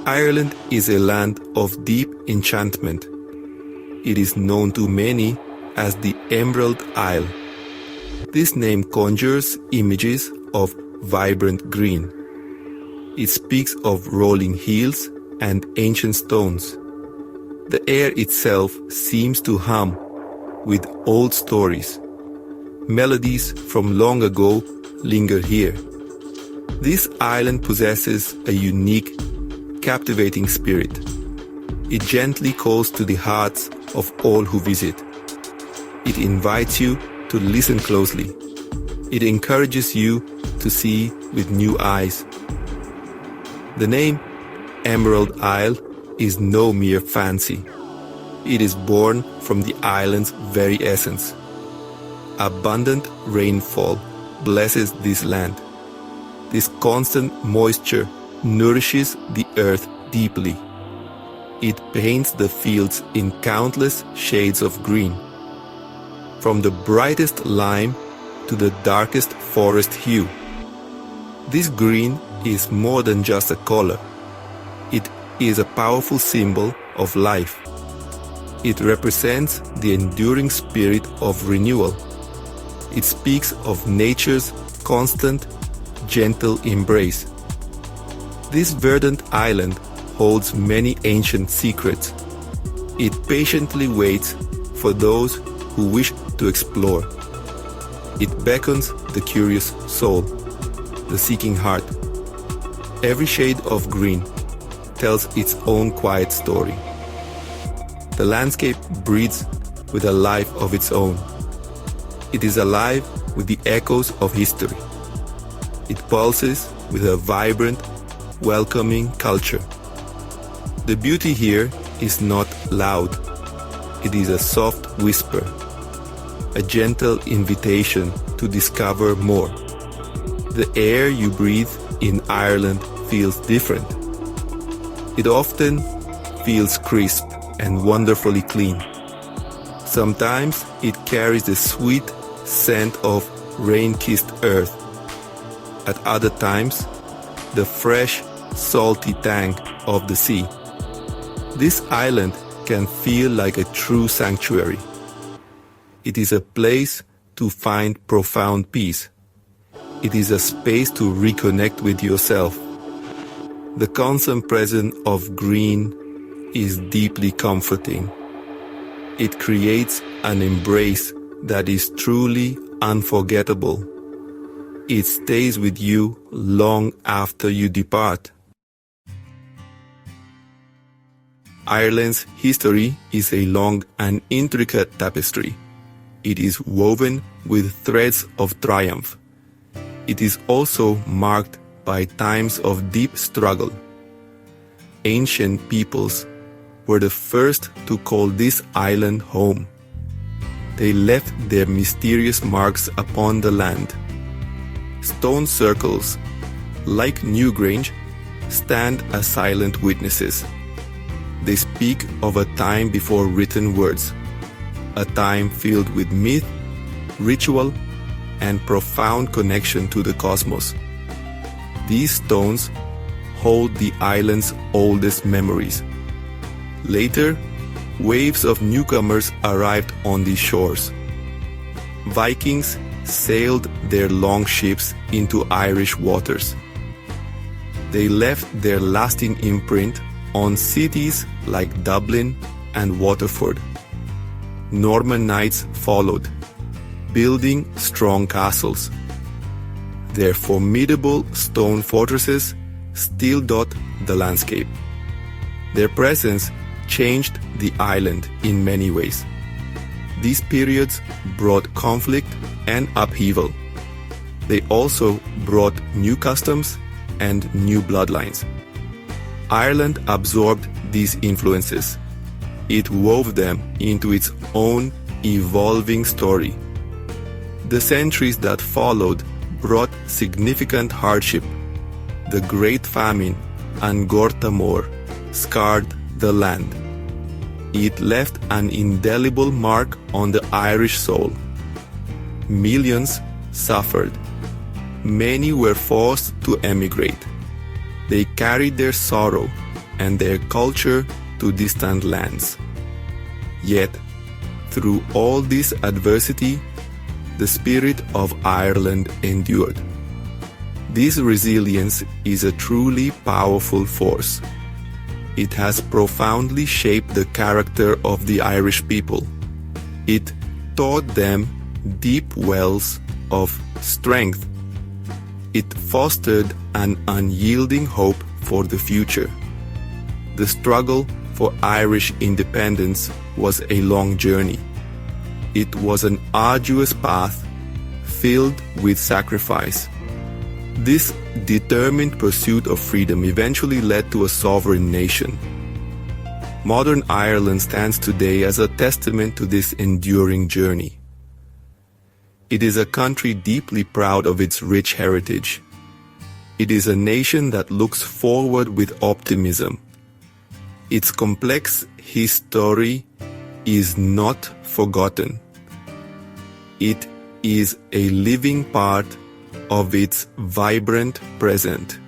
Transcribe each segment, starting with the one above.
Ireland is a land of deep enchantment. It is known to many as the Emerald Isle. This name conjures images of vibrant green. It speaks of rolling hills and ancient stones. The air itself seems to hum with old stories. Melodies from long ago linger here. This island possesses a unique, captivating spirit. It gently calls to the hearts of all who visit. It invites you to listen closely. It encourages you to see with new eyes. The name Emerald Isle is no mere fancy. It is born from the island's very essence. Abundant rainfall blesses this land. This constant moisture nourishes the earth deeply. It paints the fields in countless shades of green, from the brightest lime to the darkest forest hue. This green is more than just a color. It is a powerful symbol of life. It represents the enduring spirit of renewal. It speaks of nature's constant, gentle embrace. This verdant island holds many ancient secrets. It patiently waits for those who wish to explore. It beckons the curious soul, the seeking heart. Every shade of green tells its own quiet story. The landscape breathes with a life of its own. It is alive with the echoes of history. It pulses with a vibrant, welcoming culture. The beauty here is not loud. It is a soft whisper, a gentle invitation to discover more. The air you breathe in Ireland feels different. It often feels crisp and wonderfully clean. Sometimes it carries the sweet scent of rain-kissed earth. At other times, the fresh, salty tang of the sea. This island can feel like a true sanctuary. It is a place to find profound peace. It is a space to reconnect with yourself. The constant presence of green is deeply comforting. It creates an embrace that is truly unforgettable. It stays with you long after you depart. Ireland's history is a long and intricate tapestry. It is woven with threads of triumph. It is also marked by times of deep struggle. Ancient peoples were the first to call this island home. They left their mysterious marks upon the land. Stone circles, like Newgrange, stand as silent witnesses. They speak of a time before written words, a time filled with myth, ritual, and profound connection to the cosmos. These stones hold the island's oldest memories. Later, waves of newcomers arrived on these shores. Vikings sailed their long ships into Irish waters. They left their lasting imprint on cities like Dublin and Waterford. Norman knights followed, building strong castles. Their formidable stone fortresses still dot the landscape. Their presence changed the island in many ways. These periods brought conflict and upheaval. They also brought new customs and new bloodlines. Ireland absorbed these influences. It wove them into its own evolving story. The centuries that followed brought significant hardship. The Great Famine and Gorta Mór scarred the land. It left an indelible mark on the Irish soul. Millions suffered. Many were forced to emigrate. They carried their sorrow, and their culture to distant lands. Yet, through all this adversity, the spirit of Ireland endured. This resilience is a truly powerful force. It has profoundly shaped the character of the Irish people. It taught them deep wells of strength. It fostered an unyielding hope for the future. The struggle for Irish independence was a long journey. It was an arduous path filled with sacrifice. This determined pursuit of freedom eventually led to a sovereign nation. Modern Ireland stands today as a testament to this enduring journey. It is a country deeply proud of its rich heritage. It is a nation that looks forward with optimism. Its complex history is not forgotten. It is a living part of its vibrant present.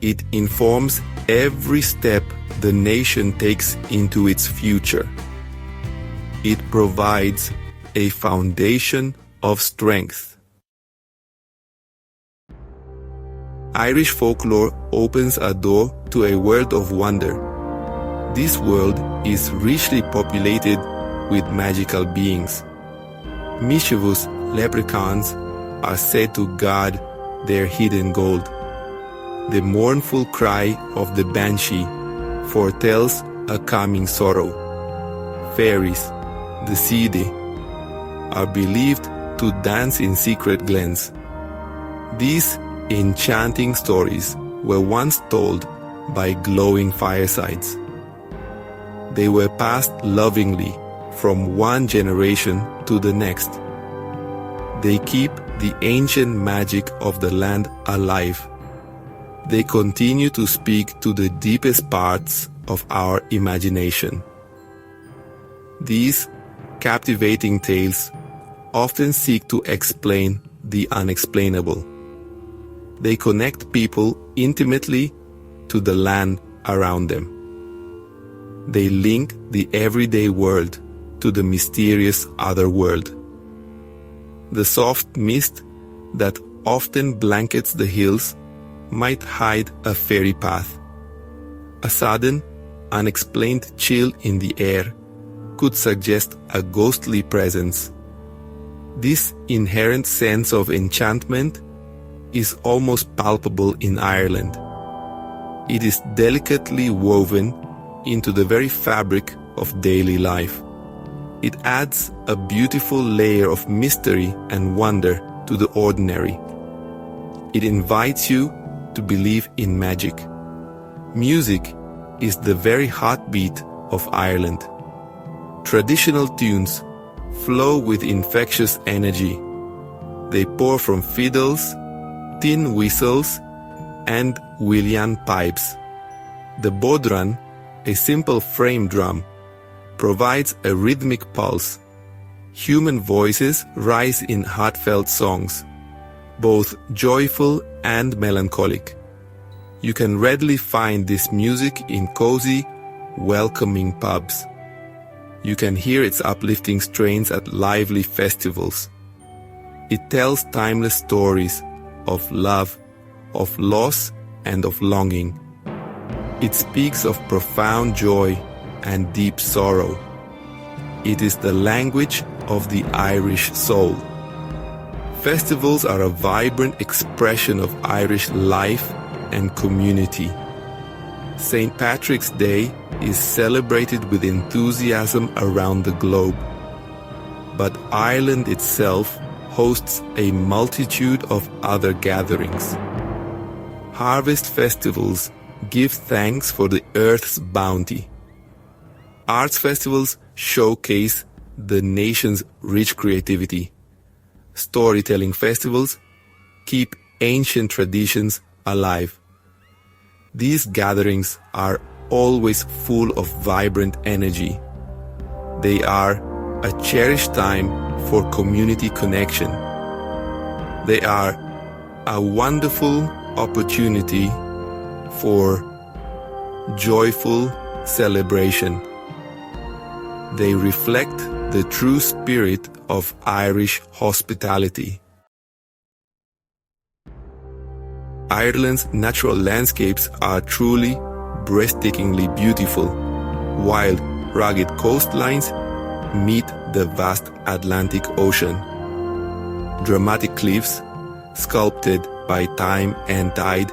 It informs every step the nation takes into its future. It provides a foundation of strength. Irish folklore opens a door to a world of wonder. This world is richly populated with magical beings. Mischievous leprechauns are said to guard their hidden gold. The mournful cry of the banshee foretells a coming sorrow. Fairies, the Sidhe, are believed to dance in secret glens. These enchanting stories were once told by glowing firesides. They were passed lovingly from one generation to the next. They keep the ancient magic of the land alive. They continue to speak to the deepest parts of our imagination. These captivating tales often seek to explain the unexplainable. They connect people intimately to the land around them. They link the everyday world to the mysterious other world. The soft mist that often blankets the hills might hide a fairy path. A sudden, unexplained chill in the air could suggest a ghostly presence. This inherent sense of enchantment is almost palpable in Ireland. It is delicately woven into the very fabric of daily life. It adds a beautiful layer of mystery and wonder to the ordinary. It invites you to believe in magic. Music is the very heartbeat of Ireland. Traditional tunes flow with infectious energy. They pour from fiddles, tin whistles, and Willian pipes. The bodhran, a simple frame drum, provides a rhythmic pulse. Human voices rise in heartfelt songs, both joyful and melancholic. You can readily find this music in cozy, welcoming pubs. You can hear its uplifting strains at lively festivals. It tells timeless stories of love, of loss, and of longing. It speaks of profound joy and deep sorrow. It is the language of the Irish soul. Festivals are a vibrant expression of Irish life and community. St. Patrick's Day is celebrated with enthusiasm around the globe. But Ireland itself hosts a multitude of other gatherings. Harvest festivals give thanks for the earth's bounty. Arts festivals showcase the nation's rich creativity. Storytelling festivals keep ancient traditions alive. These gatherings are always full of vibrant energy. They are a cherished time for community connection. They are a wonderful opportunity for joyful celebration. They reflect the true spirit of Irish hospitality. Ireland's natural landscapes are truly breathtakingly beautiful, while rugged coastlines meet the vast Atlantic Ocean. Dramatic cliffs, sculpted by time and tide,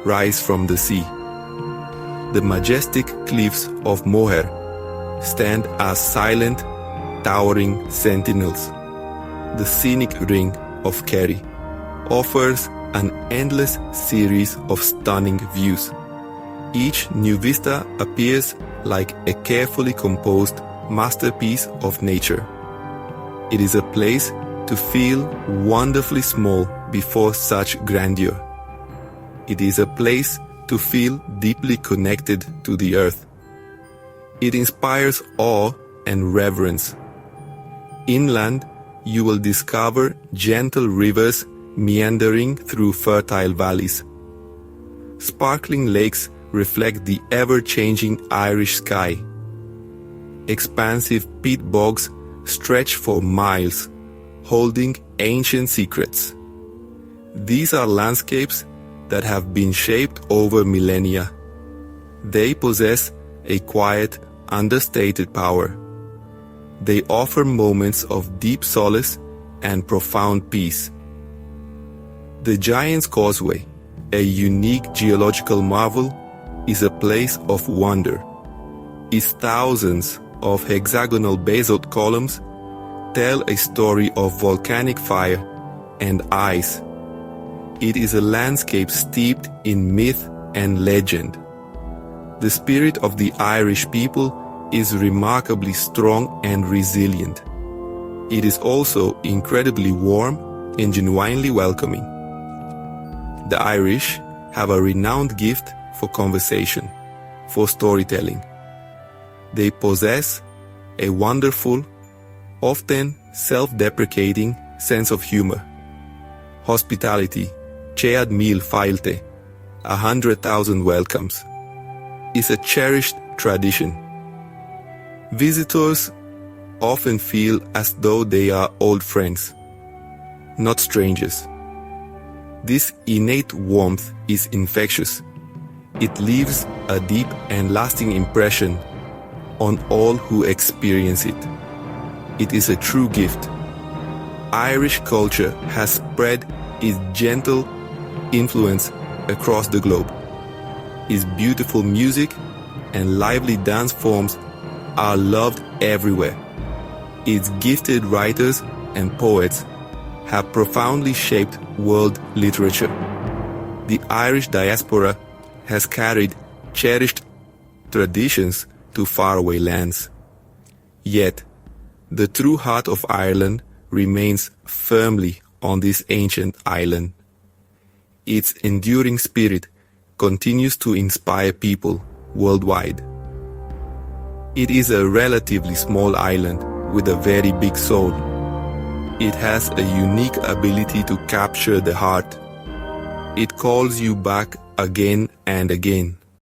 rise from the sea. The majestic cliffs of Moher stand as silent, towering sentinels. The scenic ring of Kerry offers an endless series of stunning views. Each new vista appears like a carefully composed masterpiece of nature. It is a place to feel wonderfully small before such grandeur. It is a place to feel deeply connected to the earth. It inspires awe and reverence. Inland, you will discover gentle rivers meandering through fertile valleys. Sparkling lakes reflect the ever-changing Irish sky. Expansive peat bogs stretch for miles, holding ancient secrets. These are landscapes that have been shaped over millennia. They possess a quiet, understated power. They offer moments of deep solace and profound peace. The Giant's Causeway, a unique geological marvel, is a place of wonder. Its thousands of hexagonal basalt columns tell a story of volcanic fire and ice. It is a landscape steeped in myth and legend. The spirit of the Irish people is remarkably strong and resilient. It is also incredibly warm and genuinely welcoming. The Irish have a renowned gift for conversation, for storytelling. They possess a wonderful, often self-deprecating sense of humor. Hospitality, Cead Mil Failte, 100,000 welcomes, is a cherished tradition. Visitors often feel as though they are old friends, not strangers. This innate warmth is infectious. It leaves a deep and lasting impression on all who experience it. It is a true gift. Irish culture has spread its gentle influence across the globe. Its beautiful music and lively dance forms are loved everywhere. Its gifted writers and poets have profoundly shaped world literature. The Irish diaspora has carried cherished traditions to faraway lands. Yet, the true heart of Ireland remains firmly on this ancient island. Its enduring spirit continues to inspire people worldwide. It is a relatively small island with a very big soul. It has a unique ability to capture the heart. It calls you back again and again.